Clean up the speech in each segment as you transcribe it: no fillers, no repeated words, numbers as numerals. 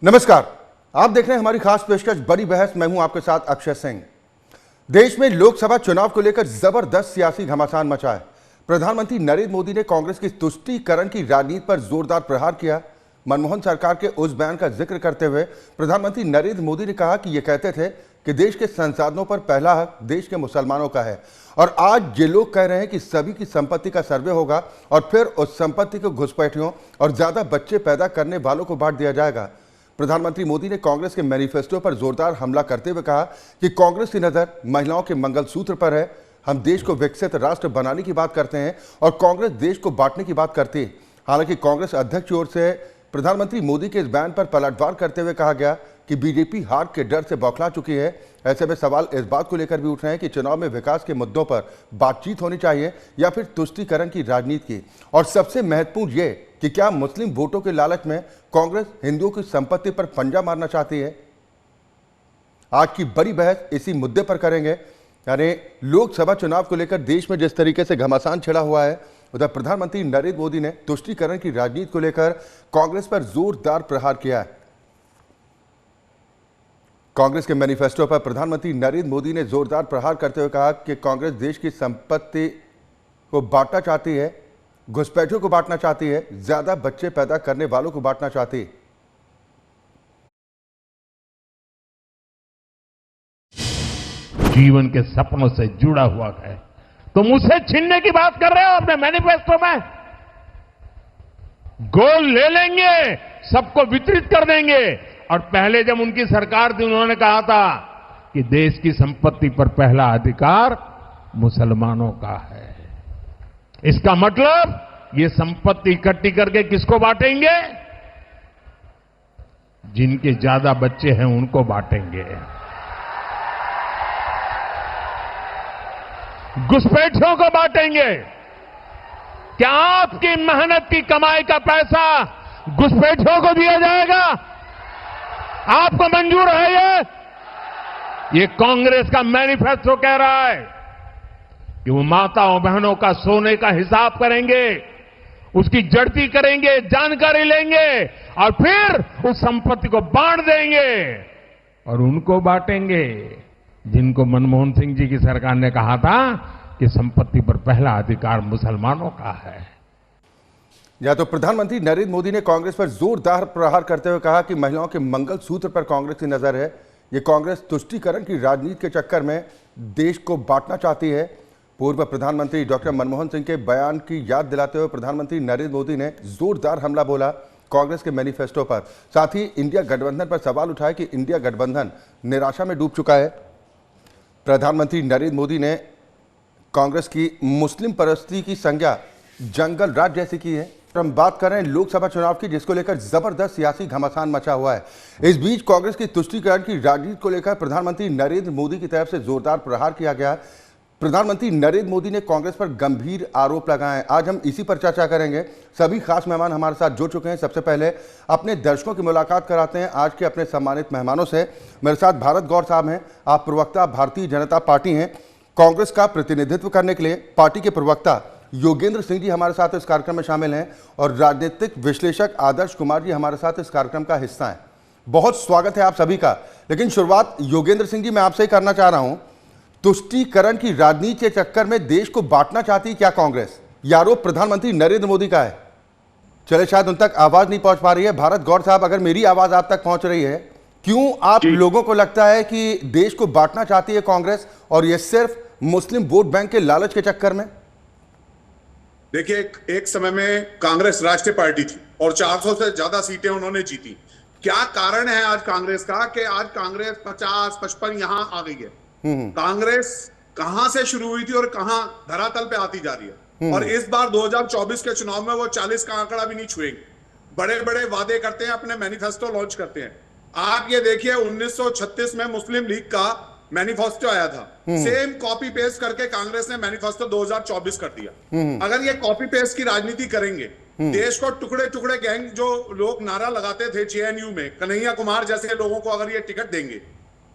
नमस्कार, आप देख रहे हैं हमारी खास पेशकश बड़ी बहस। मैं हूं आपके साथ अक्षय सिंह। देश में लोकसभा चुनाव को लेकर जबरदस्त सियासी घमासान मचा है। प्रधानमंत्री नरेंद्र मोदी ने कांग्रेस की तुष्टीकरण की राजनीति पर जोरदार प्रहार किया। मनमोहन सरकार के उस बयान का जिक्र करते हुए प्रधानमंत्री नरेंद्र मोदी ने कहा कि ये कहते थे कि देश के संसाधनों पर पहला हक देश के मुसलमानों का है, और आज ये लोग कह रहे हैं कि सभी की संपत्ति का सर्वे होगा और फिर उस संपत्ति को घुसपैठियों और ज्यादा बच्चे पैदा करने वालों को बांट दिया जाएगा। प्रधानमंत्री मोदी ने कांग्रेस के मैनिफेस्टो पर जोरदार हमला करते हुए कहा कि कांग्रेस की नजर महिलाओं के मंगलसूत्र पर है। हम देश को विकसित राष्ट्र बनाने की बात करते हैं और कांग्रेस देश को बांटने की बात करती है। हालांकि कांग्रेस अध्यक्ष की ओर से प्रधानमंत्री मोदी के इस बयान पर पलटवार करते हुए कहा गया कि बीजेपी हार के डर से बौखला चुकी है। ऐसे में सवाल इस बात को लेकर भी उठ रहे हैं कि चुनाव में विकास के मुद्दों पर बातचीत होनी चाहिए या फिर तुष्टीकरण की राजनीति की, और सबसे महत्वपूर्ण ये कि क्या मुस्लिम वोटों के लालच में कांग्रेस हिंदुओं की संपत्ति पर पंजा मारना चाहती है। आज की बड़ी बहस इसी मुद्दे पर करेंगे। यानी लोकसभा चुनाव को लेकर देश में जिस तरीके से घमासान छिड़ा हुआ है, उधर प्रधानमंत्री नरेंद्र मोदी ने तुष्टीकरण की राजनीति को लेकर कांग्रेस पर जोरदार प्रहार किया है। कांग्रेस के मैनिफेस्टो पर प्रधानमंत्री नरेंद्र मोदी ने जोरदार प्रहार करते हुए कहा कि कांग्रेस देश की संपत्ति को बांटना चाहती है, घुसपैठियों को बांटना चाहती है, ज्यादा बच्चे पैदा करने वालों को बांटना चाहती है। जीवन के सपनों से जुड़ा हुआ है, तुम उसे छीनने की बात कर रहे हो अपने मैनिफेस्टो में। गोल ले लेंगे, सबको वितरित कर देंगे। और पहले जब उनकी सरकार थी उन्होंने कहा था कि देश की संपत्ति पर पहला अधिकार मुसलमानों का है। इसका मतलब ये संपत्ति इकट्ठी करके किसको बांटेंगे? जिनके ज्यादा बच्चे हैं उनको बांटेंगे। घुसपैठियों को बांटेंगे। क्या आपकी मेहनत की कमाई का पैसा घुसपैठियों को दिया जाएगा? आपको मंजूर है? ये कांग्रेस का मैनिफेस्टो कह रहा है कि वो माताओं बहनों का सोने का हिसाब करेंगे, उसकी जड़ती करेंगे, जानकारी लेंगे और फिर उस संपत्ति को बांट देंगे। और उनको बांटेंगे जिनको मनमोहन सिंह जी की सरकार ने कहा था कि संपत्ति पर पहला अधिकार मुसलमानों का है। या तो प्रधानमंत्री नरेंद्र मोदी ने कांग्रेस पर जोरदार प्रहार करते हुए कहा कि महिलाओं के मंगलसूत्र पर कांग्रेस की नजर है। ये कांग्रेस तुष्टीकरण की राजनीति के चक्कर में देश को बांटना चाहती है। पूर्व प्रधानमंत्री डॉक्टर मनमोहन सिंह के बयान की याद दिलाते हुए प्रधानमंत्री नरेंद्र मोदी ने जोरदार हमला बोला कांग्रेस के मैनिफेस्टो पर। साथ ही इंडिया गठबंधन पर सवाल उठाया कि इंडिया गठबंधन निराशा में डूब चुका है। प्रधानमंत्री नरेंद्र मोदी ने कांग्रेस की मुस्लिम परस्ती की संज्ञा जंगल राज जैसी की है। हम बात कर रहे हैं लोकसभा चुनाव की, जिसको लेकर जबरदस्त सियासी घमासान मचा हुआ है। इस बीच कांग्रेस की तुष्टीकरण की राजनीति को लेकर प्रधानमंत्री नरेंद्र मोदी की तरफ से जोरदार प्रहार किया गया। प्रधानमंत्री नरेंद्र मोदी ने कांग्रेस पर गंभीर आरोप लगाए हैं। आज हम इसी पर चर्चा करेंगे। सभी खास मेहमान हमारे साथ जुड़ चुके हैं। सबसे पहले अपने दर्शकों की मुलाकात कराते हैं आज के अपने सम्मानित मेहमानों से। मेरे साथ भारत गौर साहब हैं, आप प्रवक्ता भारतीय जनता पार्टी हैं। कांग्रेस का प्रतिनिधित्व करने के लिए पार्टी के प्रवक्ता योगेंद्र सिंह जी हमारे साथ इस कार्यक्रम में शामिल हैं और राजनीतिक विश्लेषक आदर्श कुमार जी हमारे साथ इस कार्यक्रम का हिस्सा हैं। बहुत स्वागत है आप सभी का। लेकिन शुरुआत योगेंद्र सिंह जी मैं आपसे ही करना चाह रहा हूं। तुष्टीकरण की राजनीति के चक्कर में देश को बांटना चाहती क्या कांग्रेस? यह आरोप प्रधानमंत्री नरेंद्र मोदी का है। चले, शायद उन तक आवाज नहीं पहुंच पा रही है। भारत गौर साहब, अगर मेरी आवाज आप तक पहुंच रही है, क्यों आप लोगों को लगता है कि देश को बांटना चाहती है कांग्रेस, और यह सिर्फ मुस्लिम वोट बैंक के लालच के चक्कर में? देखिए, एक समय में कांग्रेस राष्ट्रीय पार्टी थी और 400 से ज्यादा सीटें उन्होंने जीती। क्या कारण है आज कांग्रेस का कि आज कांग्रेस 50-55 यहां आ गई है? कांग्रेस कहां से शुरू हुई थी और कहां धरातल पे आती जा रही है। और इस बार 2024 के चुनाव में वो 40 का आंकड़ा भी नहीं छुएंगे। बड़े बड़े वादे करते हैं, अपने मैनिफेस्टो लॉन्च करते हैं। आप ये देखिए, 1936 में मुस्लिम लीग का मैनिफेस्टो आया था, सेम कॉपी पेस्ट करके कांग्रेस ने मैनिफेस्टो 2024 कर दिया। अगर ये कॉपी पेस्ट की राजनीति करेंगे, देश को टुकड़े टुकड़े गैंग जो लोग नारा लगाते थे जेएनयू में, कन्हैया कुमार जैसे लोगों को अगर ये टिकट देंगे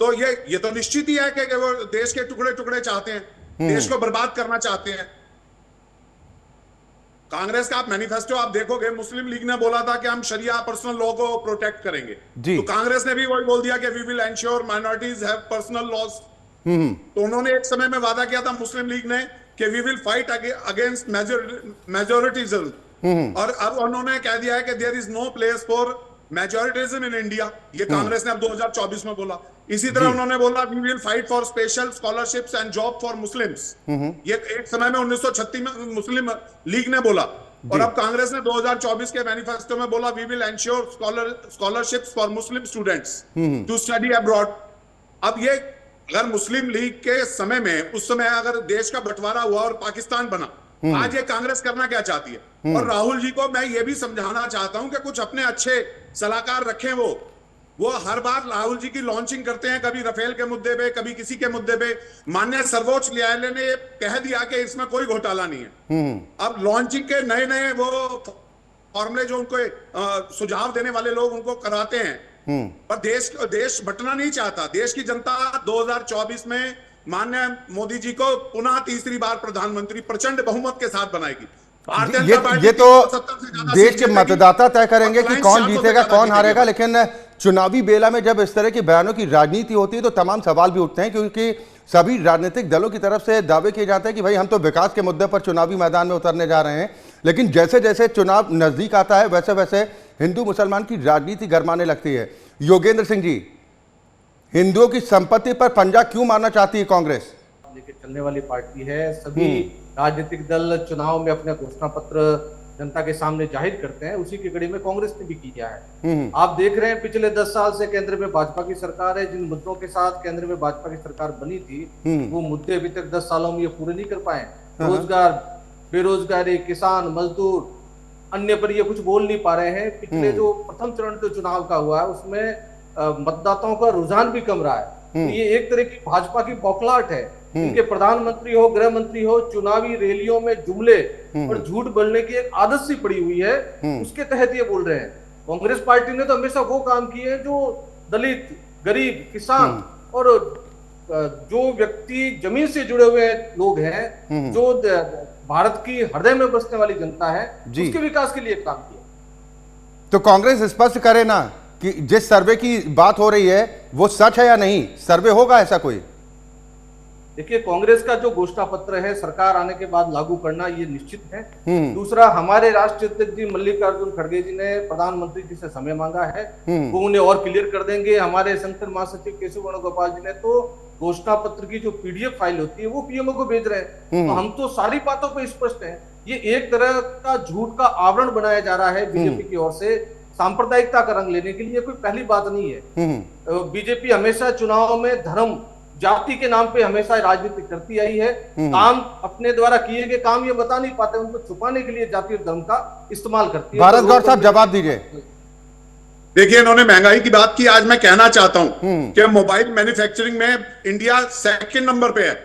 तो ये तो निश्चित ही है कि वो देश के टुकड़े टुकड़े चाहते हैं, देश को बर्बाद करना चाहते हैं। कांग्रेस का आप मैनिफेस्टो आप देखोगे, मुस्लिम लीग ने बोला था कि हम शरिया पर्सनल लॉ को प्रोटेक्ट करेंगे, तो कांग्रेस ने भी वही बोल दिया कि we will ensure minorities have personal laws. तो उन्होंने एक समय में वादा किया था मुस्लिम लीग ने कि we will fight against majoritism, और अब उन्होंने कह दिया है कि there is no place for majoritism in India. ये कांग्रेस ने अब 2024 में बोला। इसी तरह उन्होंने बोला we will fight for special scholarships and job for Muslims. ये एक समय में 1936 में मुस्लिम लीग ने बोला, और अब कांग्रेस ने 2024 के मैनिफेस्टो में बोला we will ensure scholarships for Muslim students to study abroad. अब ये अगर मुस्लिम लीग के समय में, उस समय अगर देश का बंटवारा हुआ और पाकिस्तान बना, आज ये कांग्रेस करना क्या चाहती है? और राहुल जी को मैं ये भी समझाना चाहता हूं कि कुछ अपने अच्छे सलाहकार रखें। वो हर बार राहुल जी की लॉन्चिंग करते हैं, कभी राफेल के मुद्दे पे, कभी किसी के मुद्दे पे। माननीय सर्वोच्च न्यायालय ने कह दिया कि इसमें कोई घोटाला नहीं है। अब लॉन्चिंग के नए नए वो फॉर्मूले जो उनको सुझाव देने वाले लोग उनको कराते हैं, पर देश बंटना नहीं चाहता। देश की जनता 2024 में माननीय मोदी जी को पुनः तीसरी बार प्रधानमंत्री प्रचंड बहुमत के साथ बनाएगी। ये तो देश के मतदाता तय करेंगे कि कौन जीतेगा कौन हारेगा, लेकिन चुनावी बेला में जब इस तरह की बयानों की राजनीति होती है तो तमाम सवाल भी उठते हैं, क्योंकि सभी राजनीतिक दलों की तरफ से दावे किए जाते हैं कि भाई हम तो विकास के मुद्दे पर चुनावी मैदान में उतरने जा रहे हैं, लेकिन जैसे जैसे चुनाव नजदीक आता है वैसे वैसे हिंदू मुसलमान की राजनीति गरमाने लगती है। योगेंद्र सिंह जी, हिंदुओं की संपत्ति पर पंजा क्यों मारना चाहती है कांग्रेस? लेके चलने वाली पार्टी है। सभी राजनीतिक दल चुनाव में अपने घोषणा पत्र जनता के सामने जाहिर करते हैं, उसी की कड़ी में कांग्रेस ने भी किया है। आप देख रहे हैं पिछले 10 साल से केंद्र में भाजपा की सरकार है। जिन मुद्दों के साथ केंद्र में भाजपा की सरकार बनी थी, वो मुद्दे अभी तक 10 सालों में ये पूरे नहीं कर पाए। रोजगार, बेरोजगारी, किसान, मजदूर, अन्य पर ये कुछ बोल नहीं पा रहे हैं। पिछले जो प्रथम चरण जो चुनाव का हुआ है उसमें मतदाताओं का रुझान भी कम रहा है। तो ये एक तरह की भाजपा की बौखलाहट है। इनके प्रधानमंत्री हो, गृह मंत्री हो, चुनावी रैलियों में जुमले और झूठ बोलने की एक आदत सी पड़ी हुई है, उसके तहत ये बोल रहे हैं। कांग्रेस पार्टी ने तो हमेशा वो काम किए हैं जो दलित, गरीब, किसान और जो व्यक्ति जमीन से जुड़े हुए लोग हैं, जो भारत की हृदय में बसने वाली जनता है, उसके विकास के लिए काम किया। तो कांग्रेस स्पष्ट करे ना कि जिस सर्वे की बात हो रही है वो सच है या नहीं, सर्वे होगा ऐसा कोई? देखिए, कांग्रेस का जो घोषणा पत्र है सरकार आने के बाद लागू करना ये निश्चित है। दूसरा, हमारे राष्ट्रीय अध्यक्ष जी मल्लिकार्जुन खड़गे जी ने प्रधानमंत्री जी से समय मांगा है, वो उन्हें और क्लियर कर देंगे। हमारे संगठन महासचिव केशव वेणुगोपाल जी ने तो घोषणा पत्र की जो PDF फाइल होती है वो पीएमओ को भेज रहे हैं। तो हम तो सारी बातों पर स्पष्ट है। ये एक तरह का झूठ का आवरण बनाया जा रहा है बीजेपी की ओर से, सांप्रदायिकता का रंग लेने के लिए। कोई पहली बात नहीं है। बीजेपी हमेशा चुनाव में धर्म, जाति के नाम पे हमेशा राजनीति करती आई है। काम अपने द्वारा किए गए काम ये बता नहीं पाते, उनको छुपाने के लिए जाति और धर्म का इस्तेमाल करती है। भारत गौर साहब, जवाब दीजिए। देखिए, इन्होंने महंगाई की बात की। आज मैं कहना चाहता हूं कि मोबाइल मैन्युफैक्चरिंग में इंडिया 2nd नंबर पे है,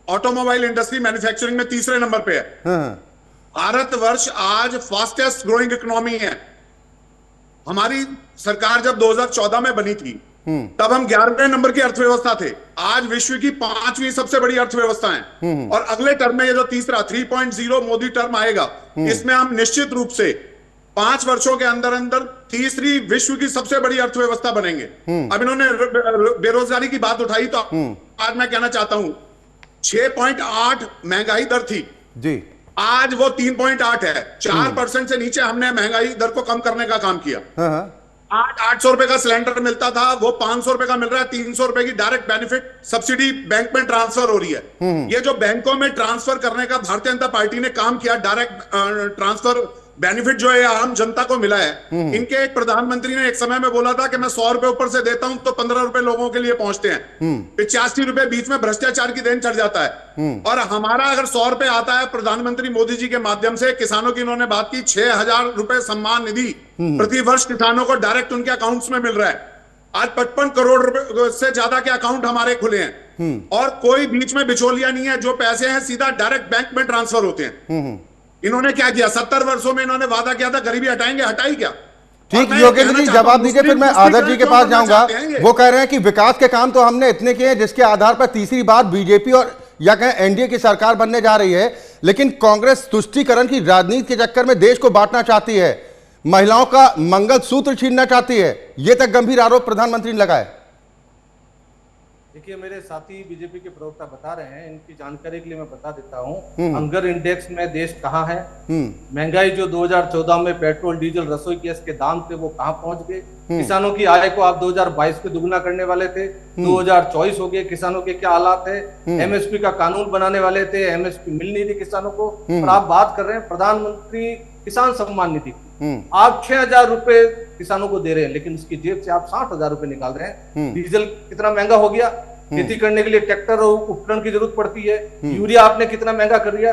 ऑटोमोबाइल इंडस्ट्री मैन्युफैक्चरिंग में 3रे नंबर पे है। भारतवर्ष आज फास्टेस्ट ग्रोइंग इकोनॉमी है। हमारी सरकार जब 2014 में बनी थी तब हम 11वें नंबर की अर्थव्यवस्था थे। आज विश्व की 5वीं सबसे बड़ी अर्थव्यवस्था है। और अगले टर्म में ये जो तीसरा 3.0 मोदी टर्म आएगा, इसमें हम निश्चित रूप से 5 वर्षों के अंदर अंदर तीसरी विश्व की सबसे बड़ी अर्थव्यवस्था बनेंगे। अब इन्होंने बेरोजगारी की बात उठाई, तो आज मैं कहना चाहता हूं 6.8 महंगाई दर थी जी, आज वो 3.8 है। 4% से नीचे हमने महंगाई दर को कम करने का काम किया। आज 800 रुपए का सिलेंडर मिलता था, वो 500 रुपए का मिल रहा है। 300 रुपए की डायरेक्ट बेनिफिट सब्सिडी बैंक में ट्रांसफर हो रही है। ये जो बैंकों में ट्रांसफर करने का भारतीय जनता पार्टी ने काम किया, डायरेक्ट ट्रांसफर बेनिफिट जो है आम जनता को मिला है। इनके एक प्रधानमंत्री ने एक समय में बोला था कि मैं 100 रुपए ऊपर से देता हूं तो 15 रुपए लोगों के लिए पहुंचते हैं। 85 रुपए बीच में भ्रष्टाचार की देन चढ़ जाता है। और हमारा अगर 100 रुपए आता है प्रधानमंत्री मोदी जी के माध्यम से, किसानों की इन्होंने बात की, 6,000 रुपए सम्मान निधि प्रति वर्ष किसानों को डायरेक्ट उनके अकाउंट्स में मिल रहा है। आज 55 करोड़ रुपए से ज्यादा के अकाउंट हमारे खुले हैं और कोई बीच में बिचौलिया नहीं है। जो पैसे हैं सीधा डायरेक्ट बैंक में ट्रांसफर होते हैं। इन्होंने क्या किया? 70 वर्षों में इन्होंने वादा किया था गरीबी हटाएंगे, हटाई क्या? ठीक, योगेंद्र जी जवाब दीजिए, फिर मैं आदर्श जी के पास जाऊंगा। वो कह रहे हैं कि विकास के काम तो हमने इतने किए हैं जिसके आधार पर तीसरी बार बीजेपी और या कहें एनडीए की सरकार बनने जा रही है, लेकिन कांग्रेस तुष्टीकरण की राजनीति के चक्कर में देश को बांटना चाहती है, महिलाओं का मंगलसूत्र छीनना चाहती है। यह तक गंभीर आरोप प्रधानमंत्री ने लगाए। देखिए, मेरे साथी बीजेपी के प्रवक्ता बता रहे हैं, इनकी जानकारी के लिए मैं बता देता हूँ। हंगर इंडेक्स में देश कहाँ है, महंगाई जो 2014 में पेट्रोल डीजल रसोई गैस के दाम थे वो कहाँ पहुंच गए, किसानों की आय को आप 2022 में दुगना करने वाले थे, 2024 हो गए, किसानों के क्या हालात है, एमएसपी का कानून बनाने वाले थे, एमएसपी मिल नहीं रही किसानों को, और आप बात कर रहे हैं प्रधानमंत्री किसान सम्मान निधि। आप 6,000 रुपए किसानों को दे रहे हैं, लेकिन उसकी जेब से आप 60,000 रुपए निकाल रहे हैं। डीजल कितना महंगा हो गया, खेती करने के लिए ट्रैक्टर और उपकरण की जरूरत पड़ती है, यूरिया आपने कितना महंगा कर दिया।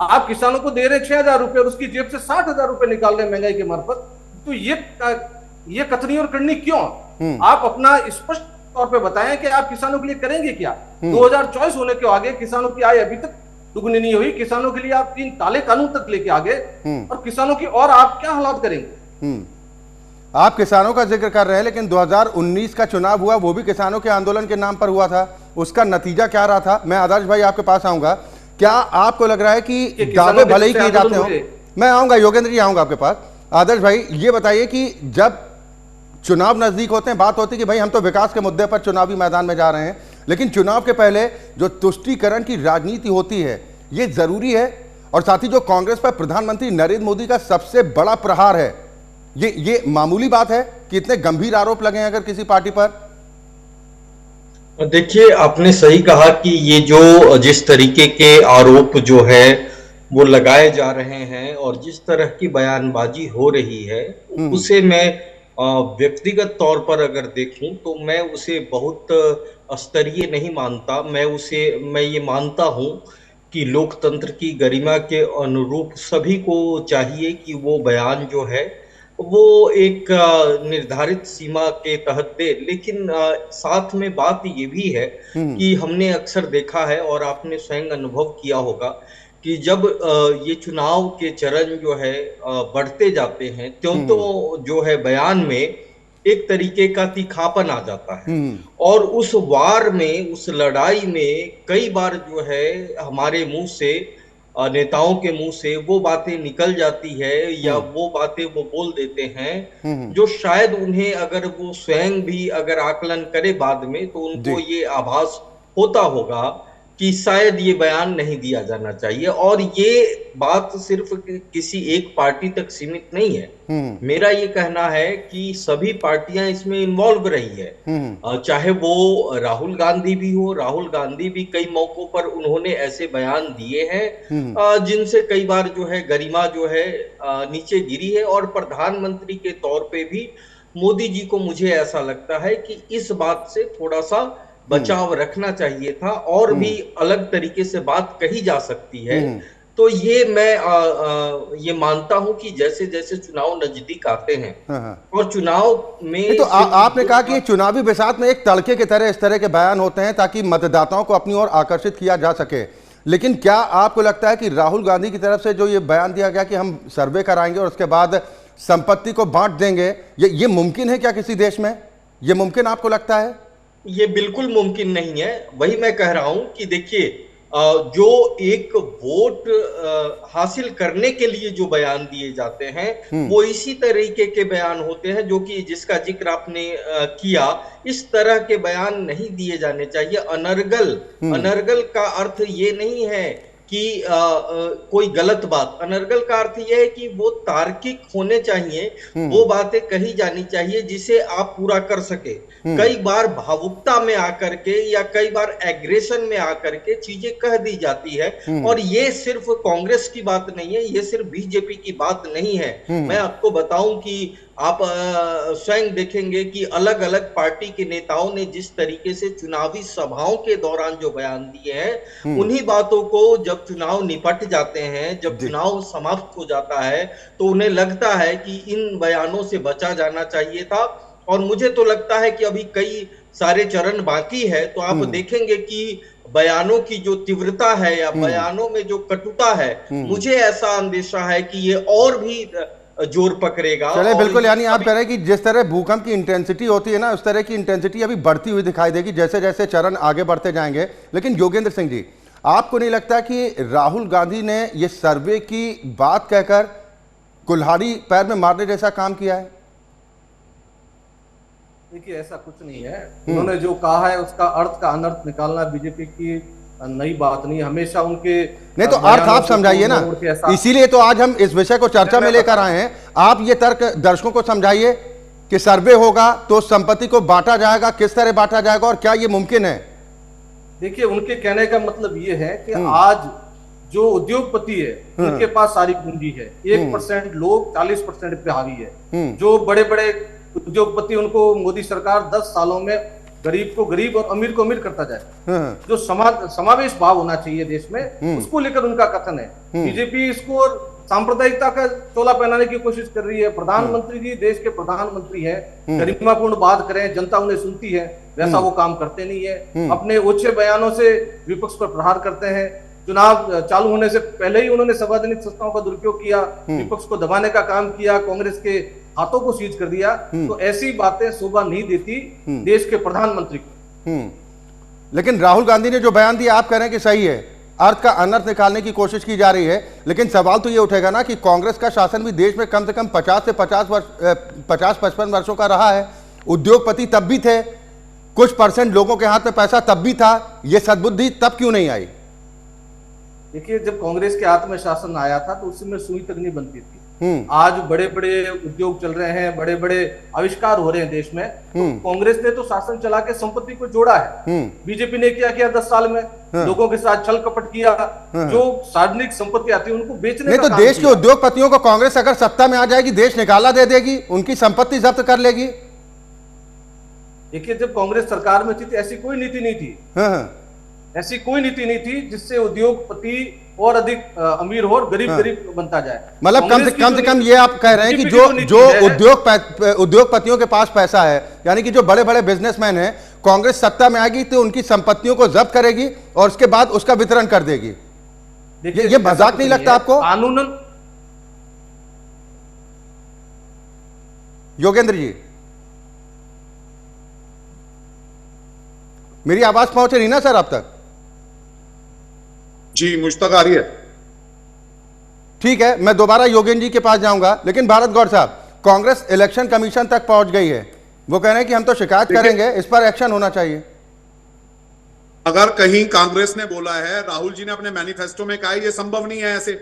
आप किसानों को दे रहे हैं 6,000 रुपए और उसकी जेब से 60,000 रुपए निकाल रहे हैं महंगाई के मार्फत। तो ये कथनी और करनी क्यों? आप अपना स्पष्ट तौर पे बताएं कि आप किसानों के लिए करेंगे क्या। 2024 होने के आगे किसानों की आय अभी तक दुगनी नहीं हुई, किसानों के लिए आप 3 काले कानून तक लेके आ गए, और किसानों की और आप क्या हालात करेंगे। आप किसानों का जिक्र कर रहे हैं, लेकिन 2019 का चुनाव हुआ, वो भी किसानों के आंदोलन के नाम पर हुआ था। उसका नतीजा क्या रहा था? मैं आदर्श भाई आपके पास आऊंगा। क्या आपको लग रहा है कि दावे भले ही किए जाते हो? मैं आऊंगा, योगेंद्र जी आऊंगा आपके पास। आदर्श भाई ये बताइए कि जब चुनाव नजदीक होते हैं, बात होती है कि भाई हम तो विकास के मुद्दे पर चुनावी मैदान में जा रहे हैं, लेकिन चुनाव के पहले जो तुष्टीकरण की राजनीति होती है ये जरूरी है, और साथ ही जो कांग्रेस पर प्रधानमंत्री नरेंद्र मोदी का सबसे बड़ा प्रहार है, ये मामूली बात है कि इतने गंभीर आरोप लगे अगर किसी पार्टी पर? देखिए, आपने सही कहा कि ये जो जिस तरीके के आरोप जो है वो लगाए जा रहे हैं और जिस तरह की बयानबाजी हो रही है, उसे मैं व्यक्तिगत तौर पर अगर देखूं तो मैं उसे बहुत स्तरीय नहीं मानता। मैं ये मानता हूं कि लोकतंत्र की गरिमा के अनुरूप सभी को चाहिए कि वो बयान जो है वो एक निर्धारित सीमा के तहत दे, लेकिन साथ में बात ये भी है कि हमने अक्सर देखा है और आपने स्वयं अनुभव किया होगा कि जब ये चुनाव के चरण जो है बढ़ते जाते हैं, त्यों तो जो है बयान में एक तरीके का तीखापन आ जाता है, और उस वार में, उस लड़ाई में कई बार जो है हमारे मुंह से, नेताओं के मुंह से वो बातें निकल जाती है या वो बातें वो बोल देते हैं जो शायद उन्हें, अगर वो स्वयं भी अगर आकलन करे बाद में, तो उनको ये आभास होता होगा कि शायद ये बयान नहीं दिया जाना चाहिए। और ये बात सिर्फ किसी एक पार्टी तक सीमित नहीं है। मेरा ये कहना है कि सभी पार्टियां इसमें इन्वॉल्व रही है, चाहे वो राहुल गांधी भी हो। राहुल गांधी भी कई मौकों पर उन्होंने ऐसे बयान दिए हैं जिनसे कई बार जो है गरिमा जो है नीचे गिरी है। और प्रधानमंत्री के तौर पे भी मोदी जी को मुझे ऐसा लगता है कि इस बात से थोड़ा सा बचाव रखना चाहिए था, और भी अलग तरीके से बात कही जा सकती है। तो ये मैं ये मानता हूं कि जैसे जैसे चुनाव नजदीक आते हैं और चुनाव में तो आपने कहा कि चुनावी बिसात में एक तड़के की तरह इस तरह के बयान होते हैं ताकि मतदाताओं को अपनी ओर आकर्षित किया जा सके, लेकिन क्या आपको लगता है कि राहुल गांधी की तरफ से जो ये बयान दिया गया कि हम सर्वे कराएंगे और उसके बाद संपत्ति को बांट देंगे, ये मुमकिन है क्या किसी देश में? ये मुमकिन आपको लगता है? ये बिल्कुल मुमकिन नहीं है। वही मैं कह रहा हूं कि देखिए, जो एक वोट हासिल करने के लिए जो बयान दिए जाते हैं वो इसी तरीके के बयान होते हैं जो कि जिसका जिक्र आपने किया। इस तरह के बयान नहीं दिए जाने चाहिए। अनर्गल का अर्थ ये नहीं है कि कोई गलत बात। अनर्गल का अर्थ यह है कि वो तार्किक होने चाहिए, वो बातें कही जानी चाहिए जिसे आप पूरा कर सके। कई बार भावुकता में आकर के या कई बार एग्रेशन में आकर के चीजें कह दी जाती है, और ये सिर्फ कांग्रेस की बात नहीं है, ये सिर्फ बीजेपी की बात नहीं है। मैं आपको बताऊं कि आप स्वयं देखेंगे कि अलग अलग पार्टी के नेताओं ने जिस तरीके से चुनावी सभाओं के दौरान जो बयान दिए हैं, उन्हीं बातों को जब चुनाव निपट जाते हैं, जब चुनाव समाप्त हो जाता है, तो उन्हें लगता है कि इन बयानों से बचा जाना चाहिए था। और मुझे तो लगता है कि अभी कई सारे चरण बाकी है, तो आप देखेंगे कि बयानों की जो तीव्रता है या बयानों में जो कटुता है, मुझे ऐसा अंदेशा है कि ये और भी जोर पकड़ेगा। चले बिल्कुल, यानी आप कह रहे हैं कि जिस तरह भूकंप की इंटेंसिटी होती है ना, उस तरह की इंटेंसिटी अभी बढ़ती हुई दिखाई देगी जैसे जैसे चरण आगे बढ़ते जाएंगे। लेकिन योगेंद्र सिंह जी, आपको नहीं लगता कि राहुल गांधी ने ये सर्वे की बात कहकर कुल्हाड़ी पैर में मारने जैसा काम किया है? देखिए, ऐसा कुछ नहीं है। उन्होंने जो कहा है उसका अर्थ का अनर्थ निकालना बीजेपी की नई बात नहीं। हमेशा उनके नहीं तो अर्थ आप समझाइए ना, इसीलिए तो आज हम इस विषय को चर्चा में लेकर आए हैं। आप ये तर्क दर्शकों को समझाइए कि सर्वे होगा तो संपत्ति को बांटा जाएगा, किस तरह बांटा जाएगा और क्या ये मुमकिन है? देखिए, उनके कहने का मतलब ये है कि आज जो उद्योगपति है उनके पास सारी पूंजी है। 1% लोग 40% पे हावी है। जो बड़े बड़े उद्योगपति, उनको मोदी सरकार 10 सालों में गरीब को गरीब और अमीर को अमीर करता जाए। जो समावेश भाव होना चाहिए देश में, उसको लेकर उनका कथन है। बीजेपी इसको सांप्रदायिकता का चोला पहनाने की कोशिश कर रही है। प्रधानमंत्री जी देश के प्रधानमंत्री हैं, गरिमापूर्ण बात करें, जनता उन्हें सुनती है, वैसा वो काम करते नहीं है। अपने ओछे बयानों से विपक्ष पर प्रहार करते हैं। चुनाव चालू होने से पहले ही उन्होंने संवैधानिक संस्थाओं का दुरुपयोग किया, विपक्ष को दबाने का काम किया, कांग्रेस के हाथों को सीज कर दिया। तो ऐसी बातें शोभा नहीं देती देश के प्रधानमंत्री को। लेकिन राहुल गांधी ने जो बयान दिया, आप कह रहे हैं कि सही है, अर्थ का अनर्थ निकालने की कोशिश की जा रही है। लेकिन सवाल तो ये उठेगा ना कि कांग्रेस का शासन भी देश में कम से कम 50 से 50-55 वर्षों का रहा है। उद्योगपति तब भी थे, कुछ % लोगों के हाथ में पैसा तब भी था। ये सद्बुद्धि तब क्यों नहीं आई? देखिए, जब कांग्रेस के हाथ में शासन आया था तो उसमें सुई तक नहीं बनती थी। आज बड़े बड़े उद्योग चल रहे हैं, बड़े बड़े आविष्कार हो रहे हैं देश में। तो कांग्रेस ने तो शासन चला के संपत्ति को जोड़ा है। बीजेपी ने क्या किया 10 साल में? लोगों के साथ छल कपट किया। जो सार्वजनिक संपत्ति आती है उनको बेचने नहीं तो देश के उद्योगपतियों को कांग्रेस अगर सत्ता में आ जाएगी, देश निकाला दे देगी, उनकी संपत्ति जब्त कर लेगी। देखिए, जब कांग्रेस सरकार में थी तो ऐसी कोई नीति नहीं थी। ऐसी कोई नीति नहीं थी जिससे उद्योगपति और अधिक अमीर हो और गरीब गरीब बनता जाए। मतलब कम से कम ये आप कह रहे हैं कि जो उद्योगपतियों के पास पैसा है, यानी कि जो बड़े बड़े बिजनेसमैन हैं, कांग्रेस सत्ता में आएगी तो उनकी संपत्तियों को जब्त करेगी और उसके बाद उसका वितरण कर देगी। ये मजाक नहीं लगता आपको? कानूनन योगेंद्र जी, मेरी आवाज पहुंच रही ना सर आप तक? जी, मुझ तक आ रही है। ठीक है, मैं दोबारा योगेंद्र जी के पास जाऊंगा। लेकिन भारत गौर साहब, कांग्रेस इलेक्शन कमीशन तक पहुंच गई है, वो कह रहे हैं कि हम तो शिकायत करेंगे, इस पर एक्शन होना चाहिए। अगर कहीं कांग्रेस ने बोला है, राहुल जी ने अपने मैनिफेस्टो में कहा है, ये संभव नहीं है। ऐसे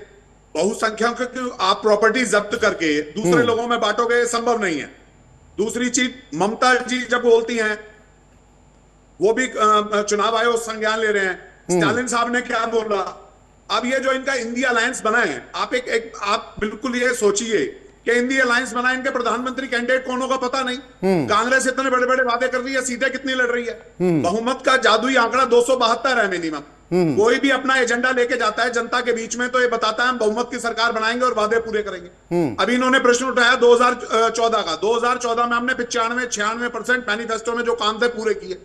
बहुसंख्यकों की आप प्रॉपर्टी जब्त करके दूसरे लोगों में बांटोगे, संभव नहीं है। दूसरी चीज, ममता जी जब बोलती हैं, वो भी चुनाव आयोग संज्ञान ले रहे हैं। स्टालिन साहब ने क्या बोला? अब ये जो इनका इंडिया अलायंस बना है, आप बिल्कुल ये सोचिए कि इंडिया अलायंस बना है, इनके प्रधानमंत्री कैंडिडेट कौन होगा पता नहीं। कांग्रेस इतने बड़े बड़े वादे कर रही है, सीटें कितनी लड़ रही है। बहुमत का जादुई आंकड़ा 272 है मिनिमम। कोई भी अपना एजेंडा लेके जाता है जनता के बीच में तो ये बताता है हम बहुमत की सरकार बनाएंगे और वादे पूरे करेंगे। अभी इन्होंने प्रश्न उठाया 2014 का। 2014 में हमने 95-96% मैनिफेस्टो में जो काम थे पूरे किए।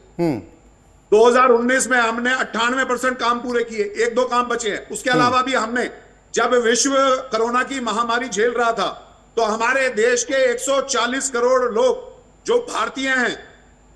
2019 में हमने 98% काम पूरे किए, 1-2 काम बचे हैं। उसके अलावा भी हमने, जब विश्व कोरोना की महामारी झेल रहा था तो हमारे देश के 140 करोड़ लोग जो भारतीय हैं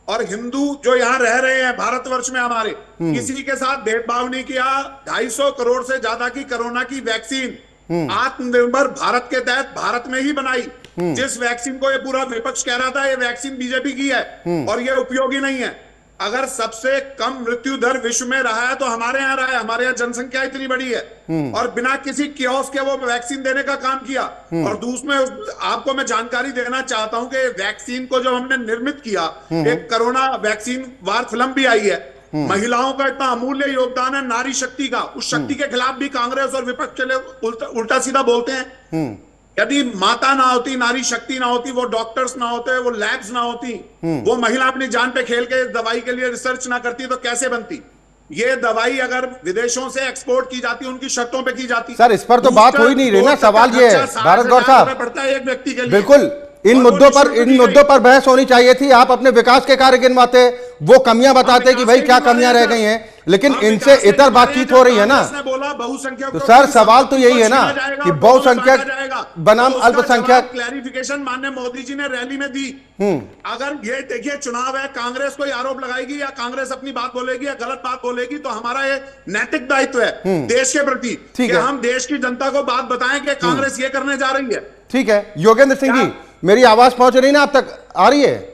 और हिंदू जो यहां रह रहे हैं भारतवर्ष में, हमारे किसी के साथ भेदभाव नहीं किया। 250 करोड़ से ज्यादा की कोरोना की वैक्सीन आत्मनिर्भर भारत के तहत भारत में ही बनाई। जिस वैक्सीन को ये पूरा विपक्ष कह रहा था ये वैक्सीन बीजेपी की है और ये उपयोगी नहीं है। अगर सबसे कम मृत्यु दर विश्व में रहा है तो हमारे यहाँ रहा है। हमारे यहाँ जनसंख्या इतनी बड़ी है और बिना किसी कियोस्क के वो वैक्सीन देने का काम किया। और दूसरे आपको मैं जानकारी देना चाहता हूं कि वैक्सीन को जब हमने निर्मित किया, एक कोरोना वैक्सीन वार फिल्म भी आई है। महिलाओं का इतना अमूल्य योगदान है नारी शक्ति का, उस शक्ति के खिलाफ भी कांग्रेस और विपक्ष चले उल्टा सीधा बोलते हैं। यदि माता ना होती, नारी शक्ति ना होती, वो डॉक्टर्स ना होते, वो लैब्स ना होती, वो महिला अपनी जान पे खेल के दवाई के लिए रिसर्च ना करती तो कैसे बनती? ये दवाई अगर विदेशों से एक्सपोर्ट की जाती, उनकी शर्तों पे की जाती। सर, इस पर तो बात हो ही नहीं रही ना। सवाल ये है भारत गौर साहब, पड़ता है एक व्यक्ति के लिए। बिल्कुल, इन मुद्दों पर बहस होनी चाहिए थी। आप अपने विकास के कार्य गिनवाते, वो कमियां बताते कि भाई क्या कमियां रह गई हैं। लेकिन इनसे इतर बातचीत हो रही है ना। बोला बहुसंख्यक, तो सर सवाल तो यही है ना कि बहुसंख्यक बनाम अल्पसंख्यक। क्लैरिफिकेशन माननीय मोदी जी ने रैली में दी। अगर ये देखिए चुनाव है, कांग्रेस कोई आरोप लगाएगी या कांग्रेस अपनी बात बोलेगी या गलत बात बोलेगी, तो हमारा ये नैतिक दायित्व है देश के प्रति कि हम देश की जनता को बात बताएं कि कांग्रेस ये करने जा रही है। ठीक है योगेंद्र सिंह जी, मेरी आवाज पहुंच रही ना आप तक? आ रही है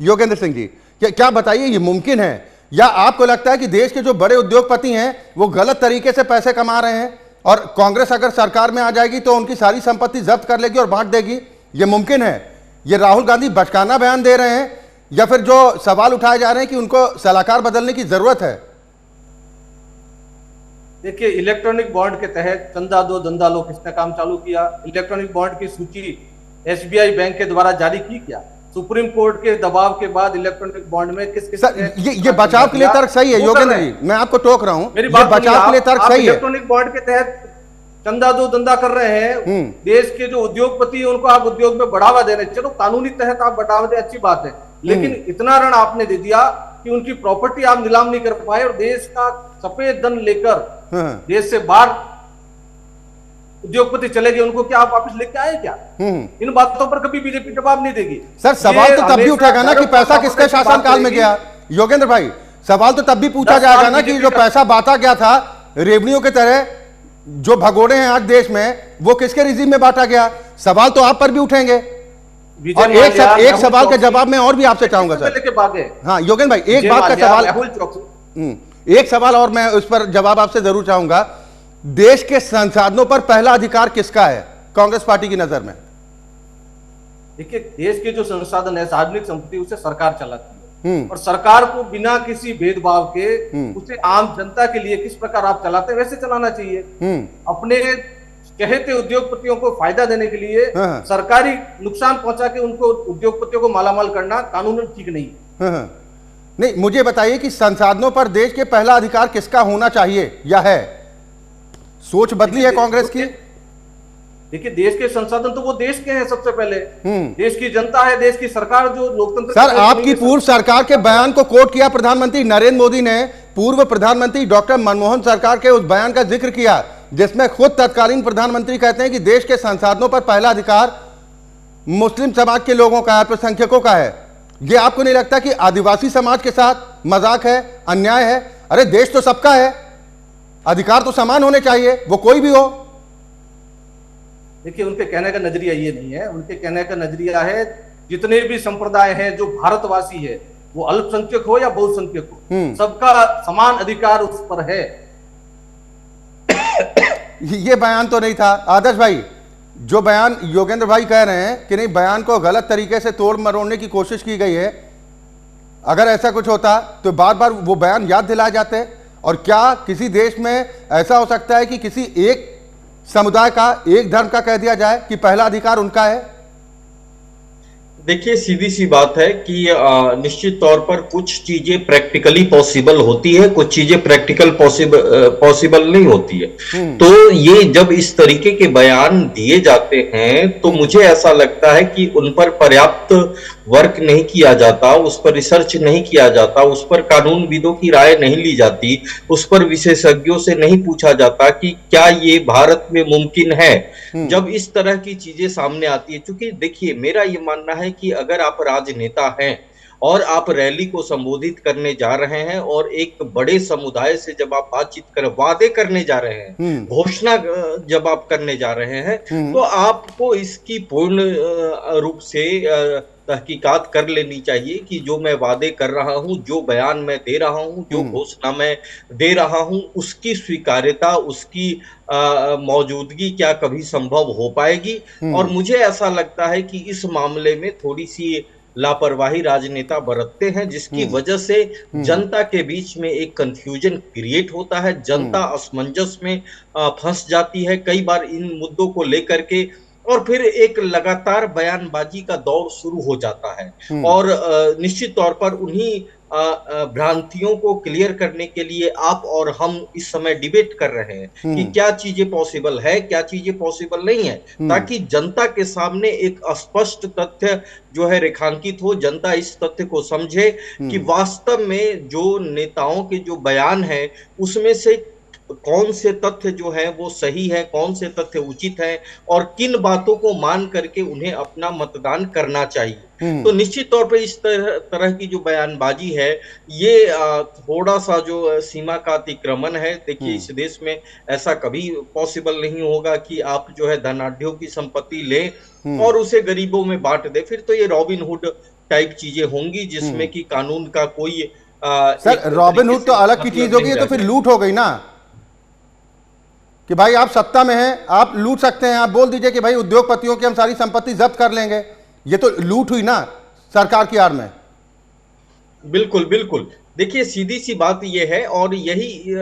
योगेंद्र सिंह जी? क्या बताइए, ये मुमकिन है या आपको लगता है कि देश के जो बड़े उद्योगपति हैं वो गलत तरीके से पैसे कमा रहे हैं और कांग्रेस अगर सरकार में आ जाएगी तो उनकी सारी संपत्ति जब्त कर लेगी और बांट देगी? ये मुमकिन है? ये राहुल गांधी बचकाना बयान दे रहे हैं या फिर जो सवाल उठाए जा रहे हैं कि उनको सलाहकार बदलने की जरूरत है? देखिए, इलेक्ट्रॉनिक बॉन्ड के तहत चंदा दो धंधा लो किसने काम चालू किया? इलेक्ट्रॉनिक बॉन्ड की सूची एसबीआई बैंक के द्वारा जारी की क्या? सुप्रीम कोर्ट के दबाव के बाद इलेक्ट्रॉनिक बॉन्ड में किस ये बचाव के लिए तर्क सही है योगेंद्र जी, मैं आपको टोक रहा हूं, मेरी बात बचाव के लिए तर्क सही है। इलेक्ट्रॉनिक बॉन्ड के तहत चंदा दो धंधा कर रहे हैं, देश के जो उद्योगपति हैं उनको आप उद्योग में बढ़ावा दे रहे हैं। चलो कानूनी तहत आप बढ़ावा दे, अच्छी बात है, लेकिन इतना ऋण आपने दे दिया कि उनकी प्रॉपर्टी आप नीलाम नहीं कर पाए और देश का सफेद धन लेकर देश से बाहर उद्योगपति चले गए, उनको क्या आप वापस लेके आए क्या? इन बातों पर कभी बीजेपी जवाब नहीं देगी। सर सवाल तो तब भी उठेगा ना कि पैसा किसके शासनकाल में गया। योगेंद्र भाई, सवाल तो तब भी पूछा जाएगा ना कि जो पैसा बांटा गया था रेवन्यू के तरह, जो भगोड़े हैं आज देश में, वो किसके रिजीम में बांटा गया? सवाल तो आप पर भी उठेंगे। और एक सवाल के जवाब में और भी आपसे चाहूंगा सर। हाँ योगेंद्र भाई, एक बात का सवाल, एक सवाल और मैं उस पर जवाब आपसे जरूर चाहूंगा। देश के संसाधनों पर पहला अधिकार किसका है कांग्रेस पार्टी की नजर में? देखिए, देश के जो संसाधन है, सार्वजनिक संपत्ति, उसे सरकार चलाती है और सरकार को बिना किसी भेदभाव के उसे आम जनता के लिए किस प्रकार आप चलाते हैं वैसे चलाना चाहिए। अपने कहते उद्योगपतियों को फायदा देने के लिए सरकारी नुकसान पहुंचा के उनको उद्योगपतियों को मालामाल करना कानूनन ठीक नहीं है। नहीं, मुझे बताइए कि संसाधनों पर देश के पहला अधिकार किसका होना चाहिए या है? सोच बदली है कांग्रेस की? देखिए, देश के संसाधन तो वो देश के हैं सबसे पहले, देश की जनता है, देश की सरकार जो लोकतंत्र। सर, आपकी पूर्व सरकार के बयान को कोट किया प्रधानमंत्री नरेंद्र मोदी ने, पूर्व प्रधानमंत्री डॉक्टर मनमोहन सरकार के उस बयान का जिक्र किया जिसमें खुद तत्कालीन प्रधानमंत्री कहते हैं कि देश के संसाधनों पर पहला अधिकार मुस्लिम समाज के लोगों का है, अल्पसंख्यकों का है। यह आपको नहीं लगता कि आदिवासी समाज के साथ मजाक है, अन्याय है? अरे देश तो सबका है, अधिकार तो समान होने चाहिए, वो कोई भी हो। देखिए, उनके कहने का नजरिया ये नहीं है, उनके कहने का नजरिया है जितने भी संप्रदाय हैं, जो भारतवासी है, वो अल्पसंख्यक हो या बहुसंख्यक हो, सबका समान अधिकार उस पर है। ये बयान तो नहीं था आदर्श भाई, जो बयान योगेंद्र भाई कह रहे हैं कि नहीं, बयान को गलत तरीके से तोड़ मरोड़ने की कोशिश की गई है। अगर ऐसा कुछ होता तो बार बार वो बयान याद दिलाए जाते। और क्या किसी देश में ऐसा हो सकता है कि किसी एक समुदाय का, एक धर्म का कह दिया जाए कि पहला अधिकार उनका है? देखिए, सीधी सी बात है कि निश्चित तौर पर कुछ चीजें प्रैक्टिकली पॉसिबल होती है, कुछ चीजें प्रैक्टिकल पॉसिबल नहीं होती है। तो ये जब इस तरीके के बयान दिए जाते हैं तो मुझे ऐसा लगता है कि उन पर पर्याप्त वर्क नहीं किया जाता, उस पर रिसर्च नहीं किया जाता, उस पर कानूनविदों की राय नहीं ली जाती, उस पर विशेषज्ञों से नहीं पूछा जाता कि क्या ये भारत में मुमकिन है। जब इस तरह की चीजें सामने आती है, क्योंकि देखिए, मेरा ये मानना है कि अगर आप राजनेता हैं और आप रैली को संबोधित करने जा रहे हैं और एक बड़े समुदाय से जब आप बातचीत कर, वादे करने जा रहे हैं, घोषणा जब आप करने जा रहे हैं, तो आपको इसकी पूर्ण रूप से तहकीकात कर लेनी चाहिए कि जो मैं वादे कर रहा हूं, जो बयान मैं दे रहा हूं, जो घोषणा मैं दे रहा हूं, उसकी स्वीकार्यता, उसकी मौजूदगी क्या कभी संभव हो पाएगी। और मुझे ऐसा लगता है कि इस मामले में थोड़ी सी लापरवाही राजनेता बरतते हैं, जिसकी वजह से जनता के बीच में एक कंफ्यूजन क्रिएट होता है, जनता असमंजस में फंस जाती है कई बार इन मुद्दों को लेकर के, और फिर एक लगातार बयानबाजी का दौर शुरू हो जाता है। और निश्चित तौर पर उन्हीं भ्रांतियों को क्लियर करने के लिए आप और हम इस समय डिबेट कर रहे हैं कि क्या चीजें पॉसिबल है, क्या चीजें पॉसिबल नहीं है, ताकि जनता के सामने एक स्पष्ट तथ्य जो है रेखांकित हो, जनता इस तथ्य को समझे कि वास्तव में जो नेताओं के जो बयान है उसमें से कौन से तथ्य जो है वो सही है, कौन से तथ्य उचित है और किन बातों को मान करके उन्हें अपना मतदान करना चाहिए। तो निश्चित तौर पे इस तरह की जो बयानबाजी है ये थोड़ा सा जो सीमा का अतिक्रमण है। देखिए इस देश में ऐसा कभी पॉसिबल नहीं होगा कि आप जो है धनाढ्यों की संपत्ति लें और उसे गरीबों में बांट दे, फिर तो ये रॉबिन हुड टाइप चीजें होंगी जिसमें कि कानून का कोई सर रॉबिन हुड तो अलग की चीज होगी, तो फिर लूट हो गई ना कि भाई आप सत्ता में हैं, आप लूट सकते हैं, आप बोल दीजिए कि भाई उद्योगपतियों की हम सारी संपत्ति जब्त कर लेंगे, ये तो लूट हुई ना सरकार की आड़ में। बिल्कुल बिल्कुल, देखिए सीधी सी बात यह है और यही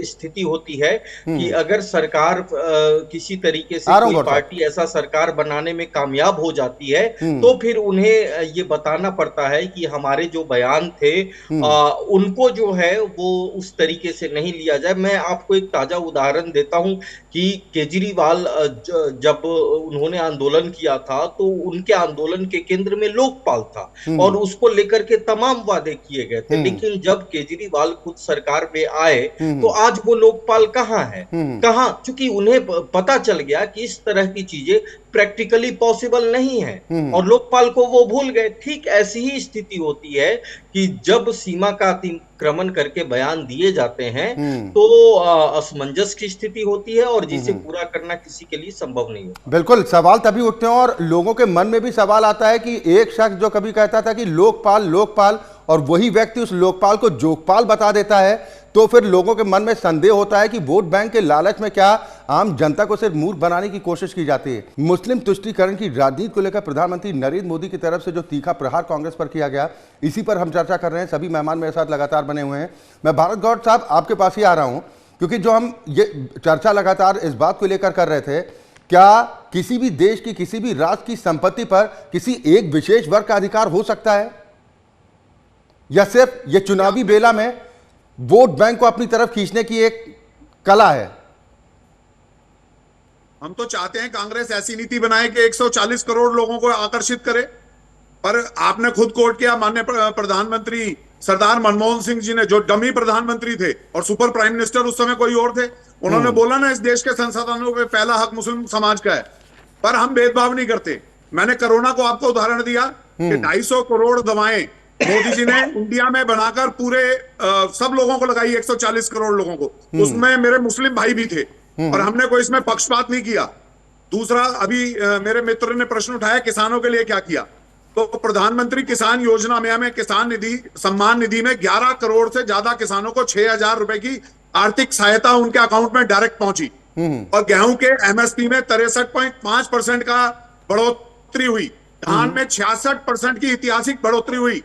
स्थिति होती है कि अगर सरकार किसी तरीके से कोई पार्टी ऐसा सरकार बनाने में कामयाब हो जाती है तो फिर उन्हें ये बताना पड़ता है कि हमारे जो बयान थे उनको जो है वो उस तरीके से नहीं लिया जाए। मैं आपको एक ताजा उदाहरण देता हूं कि केजरीवाल जब उन्होंने आंदोलन किया था तो उनके आंदोलन के केंद्र में लोकपाल था और उसको लेकर के तमाम वादे किए गए थे, लेकिन जब केजरीवाल खुद सरकार में आए तो आज वो लोकपाल कहाँ है, कहाँ, क्योंकि उन्हें पता चल गया कि इस तरह की चीजें प्रैक्टिकली पॉसिबल नहीं है और लोकपाल को वो भूल गए। ठीक ऐसी ही स्थिति होती है कि जब सीमा का अतिक्रमण करके बयान दिए जाते हैं तो असमंजस की स्थिति होती है और जिसे पूरा करना किसी के लिए संभव नहीं होता। बिल्कुल, सवाल तभी उठते हैं और लोगों के मन में भी सवाल आता है कि एक शख्स जो कभी कहता था कि लोकपाल लोकपाल और वही व्यक्ति उस लोकपाल को जोगपाल बता देता है, तो फिर लोगों के मन में संदेह होता है कि वोट बैंक के लालच में क्या आम जनता को सिर्फ मूर्ख बनाने की कोशिश की जाती है। मुस्लिम तुष्टीकरण की राजनीति को लेकर प्रधानमंत्री नरेंद्र मोदी की तरफ से जो तीखा प्रहार कांग्रेस पर किया गया, इसी पर हम चर्चा कर रहे हैं। सभी मेहमान मेरे साथ लगातार बने हुए हैं। मैं भारत गौड़ साहब आपके पास ही आ रहा हूं क्योंकि जो हम ये चर्चा लगातार इस बात को लेकर कर रहे थे, क्या किसी भी देश की किसी भी राज्य की संपत्ति पर किसी एक विशेष वर्ग का अधिकार हो सकता है या सिर्फ ये चुनावी बेला में वोट बैंक को अपनी तरफ खींचने की एक कला है? हम तो चाहते हैं कांग्रेस ऐसी नीति बनाए कि 140 करोड़ लोगों को आकर्षित करे, पर आपने खुद कोट किया माननीय प्रधानमंत्री सरदार मनमोहन सिंह जी ने, जो डमी प्रधानमंत्री थे और सुपर प्राइम मिनिस्टर उस समय कोई और थे, उन्होंने बोला ना इस देश के संसाधनों पे पहला हक मुस्लिम समाज का है, पर हम भेदभाव नहीं करते। मैंने कोरोना को आपको उदाहरण दिया कि 250 करोड़ दवाएं मोदी जी ने इंडिया में बनाकर पूरे सब लोगों को लगाई, 140 करोड़ लोगों को, उसमें मेरे मुस्लिम भाई भी थे और हमने कोई इसमें पक्षपात नहीं किया। दूसरा, अभी मेरे मित्र ने प्रश्न उठाया किसानों के लिए क्या किया, तो प्रधानमंत्री किसान योजना में हमें किसान निधि सम्मान निधि में 11 करोड़ से ज्यादा किसानों को 6,000 रुपए की आर्थिक सहायता उनके अकाउंट में डायरेक्ट पहुंची और गेहूं के एमएसपी में 63.5% का बढ़ोतरी हुई, धान में 66% की ऐतिहासिक बढ़ोतरी हुई।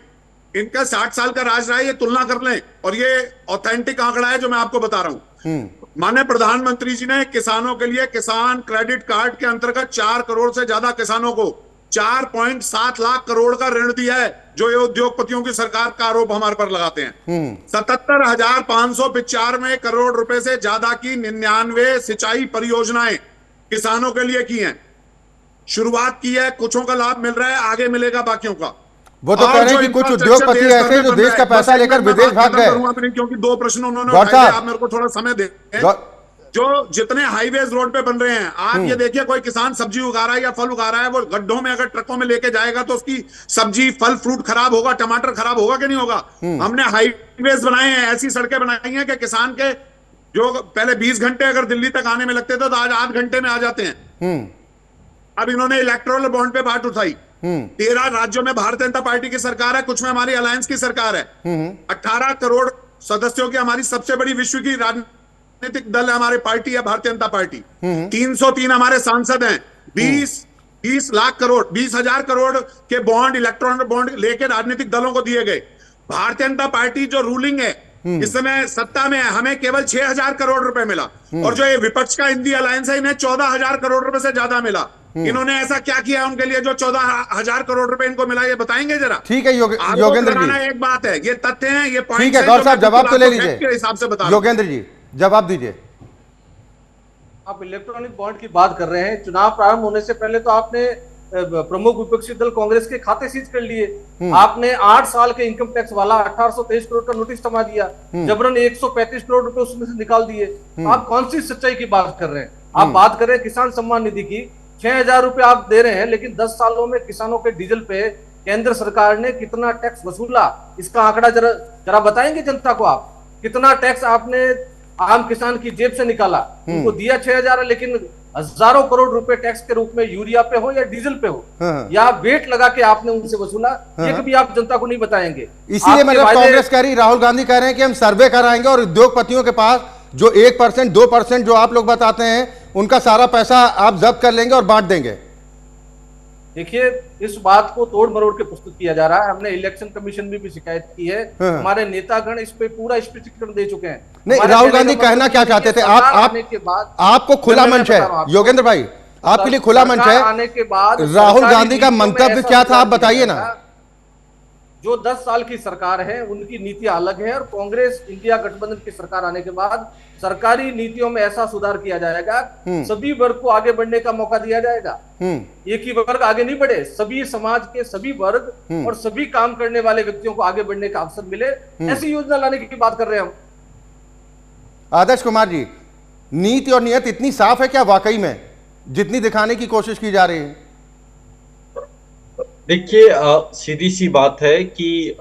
इनका 60 साल का राज रहा है, ये तुलना कर लें, और ये ऑथेंटिक आंकड़ा है जो मैं आपको बता रहा हूं। माननीय प्रधानमंत्री जी ने किसानों के लिए किसान क्रेडिट कार्ड के अंतर्गत 4 करोड़ से ज्यादा किसानों को 4.7 लाख करोड़ का ऋण दिया है, जो ये उद्योगपतियों की सरकार का आरोप हमारे पर लगाते हैं। 77,595 करोड़ रुपए से ज्यादा की 99 सिंचाई परियोजनाएं किसानों के लिए की हैं। शुरुआत की है, कुछों का लाभ मिल रहा है, आगे मिलेगा बाकियों का। वो तो कह रहे हैं कि कुछ उद्योगपति ऐसे हैं जो देश का पैसा लेकर विदेश भाग गए। क्योंकि 2 प्रश्न उन्होंने उठाए, आप मेरे को थोड़ा समय दें। जो जितने हाईवेज रोड पे बन रहे हैं, आप ये देखिए, कोई किसान सब्जी उगा रहा है या फल उगा रहा है, वो गड्ढों में अगर ट्रकों में लेके जाएगा तो उसकी सब्जी फल फ्रूट खराब होगा, टमाटर खराब होगा कि नहीं होगा। हमने हाईवेज बनाए हैं, ऐसी सड़कें बनाई हैं कि किसान के जो पहले 20 घंटे अगर दिल्ली तक आने में लगते थे तो आज 8 घंटे में आ जाते हैं। अब इन्होंने इलेक्टोरल बॉन्ड पे बात उठाई। 13 राज्यों में भारतीय जनता पार्टी की सरकार है, कुछ में हमारी अलायंस की सरकार है। 18 करोड़ सदस्यों की हमारी सबसे बड़ी विश्व की राजनीतिक दल है, हमारी पार्टी है भारतीय जनता पार्टी। 303 हमारे सांसद हैं। 20 लाख करोड़ 20,000 करोड़ के बॉन्ड, इलेक्ट्रॉनिक बॉन्ड लेके राजनीतिक दलों को दिए गए। भारतीय जनता पार्टी जो रूलिंग है इस समय सत्ता में है, हमें केवल 6,000 करोड़ रुपए मिला और जो ये विपक्ष का इंडी अलायंस है इन्हें 14,000 करोड़ रुपए से ज्यादा मिला। इन्होंने ऐसा क्या किया उनके लिए जो 14,000 करोड़ रुपए इनको मिला, ये बताएंगे जरा? ठीक है योगेंद्र जी, एक बात है, ये तथ्य हैं, ये पॉइंट ठीक है गौर साहब जवाब तो ले लीजिए, हिसाब से बता योगेंद्र जी जवाब दीजिए। आप इलेक्ट्रॉनिक बॉन्ड की बात कर रहे हैं, चुनाव प्रारंभ होने से पहले तो आपने प्रमुख विपक्षी दल कांग्रेस के खाते सीज कर लिए। आपने 8 साल के इनकम टैक्स वाला 1823 करोड़ का नोटिस थमा दिया, जबरन 135 करोड़ रुपए उसमें से निकाल दिए। आप कौन सी सच्चाई की बात कर रहे हैं? आप बात कर रहे हैं किसान सम्मान निधि की, 6,000 रुपए आप दे रहे हैं, लेकिन 10 सालों में किसानों के डीजल पे केंद्र सरकार ने कितना टैक्स वसूला, इसका आंकड़ा जरा बताएंगे जनता को। आप कितना टैक्स आपने आम किसान की जेब से निकाला? उनको दिया 6,000, लेकिन हजारों करोड़ रुपए टैक्स के रूप में यूरिया पे हो या डीजल पे हो या वेट लगा के आपने उनसे वसूला, ये कभी आप जनता को नहीं बताएंगे। इसीलिए मतलब कांग्रेस कह रही, राहुल गांधी कह रहे हैं कि हम सर्वे कराएंगे और उद्योगपतियों के पास जो 1% 2% जो आप लोग बताते हैं उनका सारा पैसा आप जब्त कर लेंगे और बांट देंगे। देखिए, इस बात को तोड़ मरोड़ के प्रस्तुत किया जा रहा है। हमने इलेक्शन कमीशन में भी शिकायत की है, हमारे नेतागण इस पे पूरा स्पष्टीकरण दे चुके हैं। नहीं, राहुल गांधी कहना क्या चाहते थे? आपको खुला मंच है योगेंद्र भाई, आपके लिए खुला मंच है। आने के बाद राहुल गांधी का मंतव्य क्या था, आप बताइए ना। जो 10 साल की सरकार है उनकी नीतियां अलग है, और कांग्रेस इंडिया गठबंधन की सरकार आने के बाद सरकारी नीतियों में ऐसा सुधार किया जाएगा, सभी वर्ग को आगे बढ़ने का मौका दिया जाएगा। एक ही वर्ग आगे नहीं बढ़े, सभी समाज के सभी वर्ग और सभी काम करने वाले व्यक्तियों को आगे बढ़ने का अवसर मिले, ऐसी योजना लाने की बात कर रहे हैं हम। आदर्श कुमार जी, नीति और नियत इतनी साफ है क्या वाकई में, जितनी दिखाने की कोशिश की जा रही है? देखिए, सीधी सी बात है कि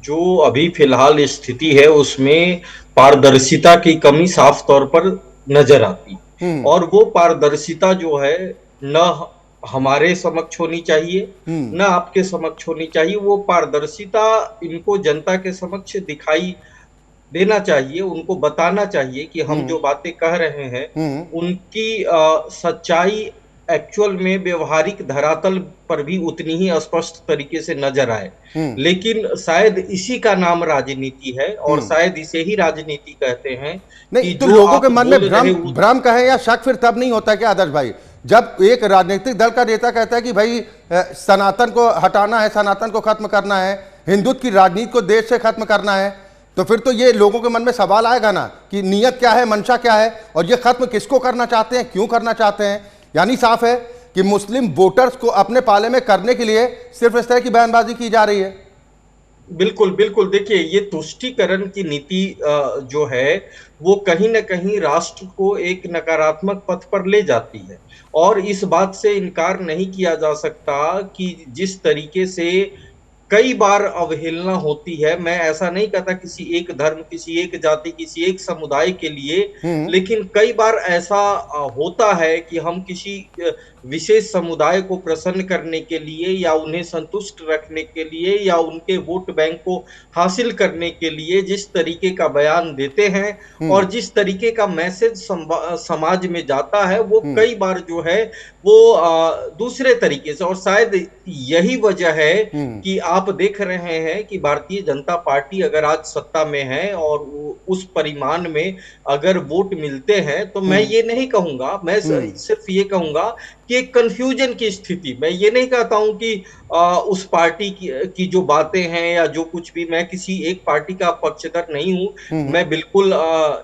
जो अभी फिलहाल स्थिति है उसमें पारदर्शिता की कमी साफ तौर पर नजर आती, और वो पारदर्शिता जो है न हमारे समक्ष होनी चाहिए न आपके समक्ष होनी चाहिए। वो पारदर्शिता इनको जनता के समक्ष दिखाई देना चाहिए, उनको बताना चाहिए कि हम जो बातें कह रहे हैं उनकी सच्चाई एक्चुअल में व्यवहारिक धरातल पर भी उतनी ही स्पष्ट तरीके से नजर आए। लेकिन शायद इसी का नाम राजनीति है, और शायद इसे ही राजनीति कहते हैं। नहीं तो लोगों के मन में भ्रम कहे या शक फिर तब नहीं होता क्या आदर्श भाई, जब एक राजनीतिक दल का नेता कहता है कि भाई सनातन को हटाना है, सनातन को खत्म करना है, हिंदुत्व की राजनीति को देश से खत्म करना है, तो फिर तो ये लोगों के मन में सवाल आएगा ना कि नियत क्या है, मंशा क्या है, और ये खत्म किसको करना चाहते हैं, क्यों करना चाहते हैं। यानी साफ है कि मुस्लिम वोटर्स को अपने पाले में करने के लिए सिर्फ इस तरह की बयानबाजी की जा रही है। बिल्कुल बिल्कुल, देखिए ये तुष्टीकरण की नीति जो है वो कहीं ना कहीं राष्ट्र को एक नकारात्मक पथ पर ले जाती है, और इस बात से इनकार नहीं किया जा सकता कि जिस तरीके से कई बार अवहेलना होती है, मैं ऐसा नहीं कहता किसी एक धर्म, किसी एक जाति, किसी एक समुदाय के लिए, लेकिन कई बार ऐसा होता है कि हम किसी विशेष समुदाय को प्रसन्न करने के लिए या उन्हें संतुष्ट रखने के लिए या उनके वोट बैंक को हासिल करने के लिए जिस तरीके का बयान देते हैं और जिस तरीके का मैसेज समाज में जाता है, वो कई बार जो है वो दूसरे तरीके से, और शायद यही वजह है कि आप देख रहे हैं कि भारतीय जनता पार्टी अगर आज सत्ता में है और उस परिमाण में अगर वोट मिलते हैं, तो मैं ये नहीं कहूंगा, मैं सिर्फ ये कहूंगा कि एक कंफ्यूजन की स्थिति, मैं ये नहीं कहता हूं कि उस पार्टी की जो बातें हैं या जो कुछ भी, मैं किसी एक पार्टी का पक्षधर नहीं हूं, मैं बिल्कुल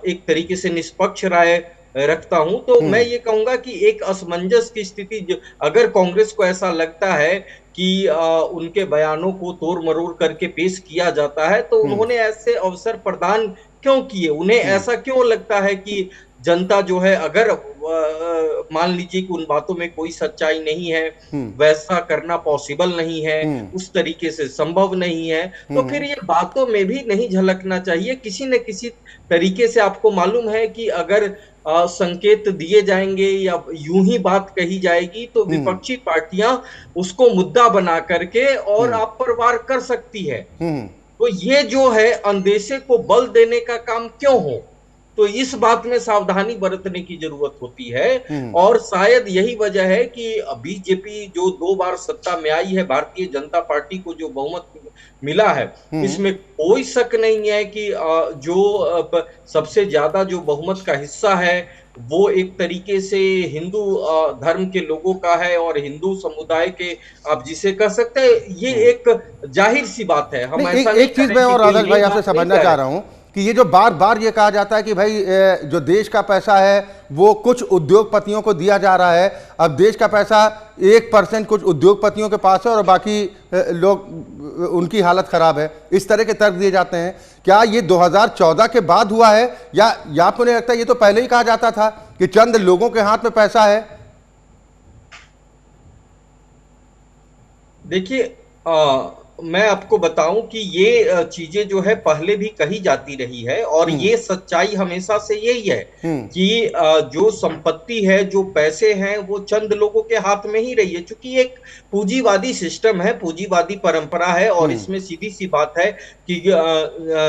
एक तरीके से निष्पक्ष राय रखता हूं। तो मैं ये कहूंगा कि एक असमंजस की स्थिति, अगर कांग्रेस को ऐसा लगता है कि उनके बयानों को तोड़ मरोड़ करके पेश किया जाता है, तो उन्होंने ऐसे अवसर प्रदान क्यों किए? उन्हें ऐसा क्यों लगता है कि जनता जो है, अगर मान लीजिए कि उन बातों में कोई सच्चाई नहीं है, वैसा करना पॉसिबल नहीं है, उस तरीके से संभव नहीं है, तो फिर ये बातों में भी नहीं झलकना चाहिए। किसी न किसी तरीके से आपको मालूम है कि अगर संकेत दिए जाएंगे या यूं ही बात कही जाएगी, तो विपक्षी पार्टियां उसको मुद्दा बना करके और आप पर वार कर सकती है। तो ये जो है अंदेशे को बल देने का काम क्यों हो, तो इस बात में सावधानी बरतने की जरूरत होती है। और शायद यही वजह है कि बीजेपी जो 2 बार सत्ता में आई है, भारतीय जनता पार्टी को जो बहुमत मिला है, इसमें कोई शक नहीं है कि जो सबसे ज्यादा जो बहुमत का हिस्सा है वो एक तरीके से हिंदू धर्म के लोगों का है और हिंदू समुदाय के, आप जिसे कह सकते हैं, ये एक जाहिर सी बात है। हम ऐसा एक चीज मैं और आदर्श भाई आपसे समझना चाह रहा हूं कि ये जो बार बार ये कहा जाता है कि भाई जो देश का पैसा है वो कुछ उद्योगपतियों को दिया जा रहा है, अब देश का पैसा 1% कुछ उद्योगपतियों के पास है और बाकी लोग उनकी हालत खराब है, इस तरह के तर्क दिए जाते हैं। क्या ये 2014 के बाद हुआ है या आपको नहीं लगता ये तो पहले ही कहा जाता था कि चंद लोगों के हाथ में पैसा है? देखिए, मैं आपको बताऊं कि ये चीजें जो है पहले भी कही जाती रही है और ये सच्चाई हमेशा से यही है कि जो संपत्ति है, जो पैसे हैं, वो चंद लोगों के हाथ में ही रही है। चूंकि एक पूंजीवादी सिस्टम है, पूंजीवादी परंपरा है और इसमें सीधी सी बात है कि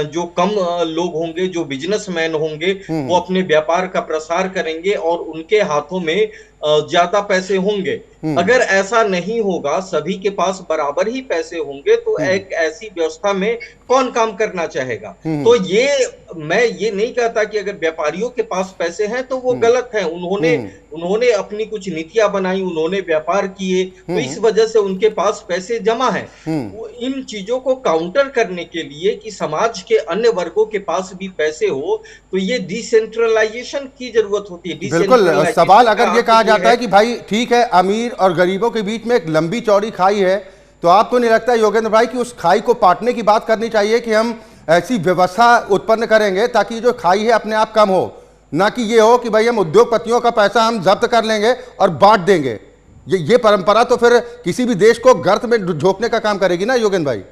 जो कम लोग होंगे, जो बिजनेसमैन होंगे, वो अपने व्यापार का प्रसार करेंगे और उनके हाथों में ज्यादा पैसे होंगे। अगर ऐसा नहीं होगा, सभी के पास बराबर ही पैसे होंगे, तो एक ऐसी व्यवस्था में कौन काम करना चाहेगा? तो ये मैं ये नहीं कहता कि अगर व्यापारियों के पास पैसे हैं तो वो गलत है। उन्होंने अपनी कुछ नीतियां बनाई, उन्होंने व्यापार किए, तो इस वजह से उनके पास पैसे जमा है। इन चीजों को काउंटर करने के लिए कि समाज के अन्य वर्गों के पास भी पैसे हो, तो ये डिसेंट्रलाइजेशन की जरूरत होती है। बिल्कुल। सवाल अगर ये कहा जाता है कि भाई ठीक है, अमीर और गरीबों के बीच में एक लंबी चौड़ी खाई है, तो आपको नहीं लगता योगेंद्र भाई कि उस खाई को पाटने की बात करनी चाहिए कि हम ऐसी व्यवस्था उत्पन्न करेंगे ताकि जो खाई है अपने आप कम हो, ना कि ये हो कि भाई हम उद्योगपतियों का पैसा हम जब्त कर लेंगे और बांट देंगे? ये परंपरा तो फिर किसी भी देश को गर्त में झोंकने का काम करेगी ना योगेंद्र भाई।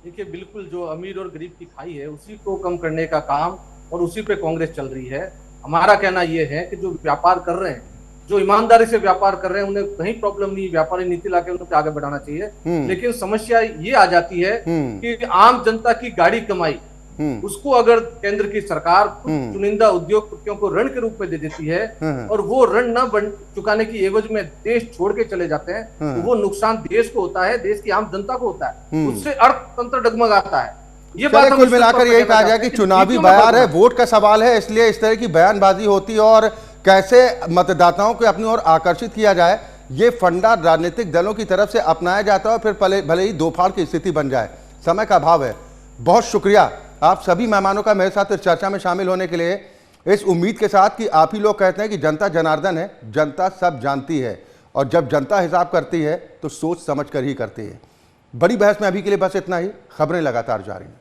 देखिए, बिल्कुल जो अमीर और गरीब की खाई है उसी को कम करने का काम और उसी पे कांग्रेस चल रही है। हमारा कहना यह है कि जो व्यापार कर रहे हैं, जो ईमानदारी से व्यापार कर रहे हैं, उन्हें कहीं प्रॉब्लम नहीं, व्यापारी नीति लाके उन्हें आगे बढ़ाना चाहिए। लेकिन समस्या ये आ जाती है कि आम जनता की गाड़ी कमाई, उसको अगर केंद्र की सरकार चुनिंदा उद्योगपतियों को ऋण के रूप में दे देती है और वो ऋण न चुकाने की एवज में देश छोड़ के चले जाते हैं, तो वो नुकसान देश को होता है, देश की आम जनता को होता है, उससे अर्थतंत्र डगमगाता है। ये बात कुल मिलाकर यही कहा जाए कि चुनावी बयान है, वोट का सवाल है, इसलिए इस तरह की बयानबाजी होती है और कैसे मतदाताओं को अपनी ओर आकर्षित किया जाए, ये फंडा राजनीतिक दलों की तरफ से अपनाया जाता है और फिर भले ही दो फाड़ की स्थिति बन जाए। समय का अभाव है। बहुत शुक्रिया आप सभी मेहमानों का मेरे साथ इस चर्चा में शामिल होने के लिए, इस उम्मीद के साथ कि आप ही लोग कहते हैं कि जनता जनार्दन है, जनता सब जानती है और जब जनता हिसाब करती है तो सोच समझ कर ही करती है। बड़ी बहस में अभी के लिए बस इतना ही। खबरें लगातार जारी हैं।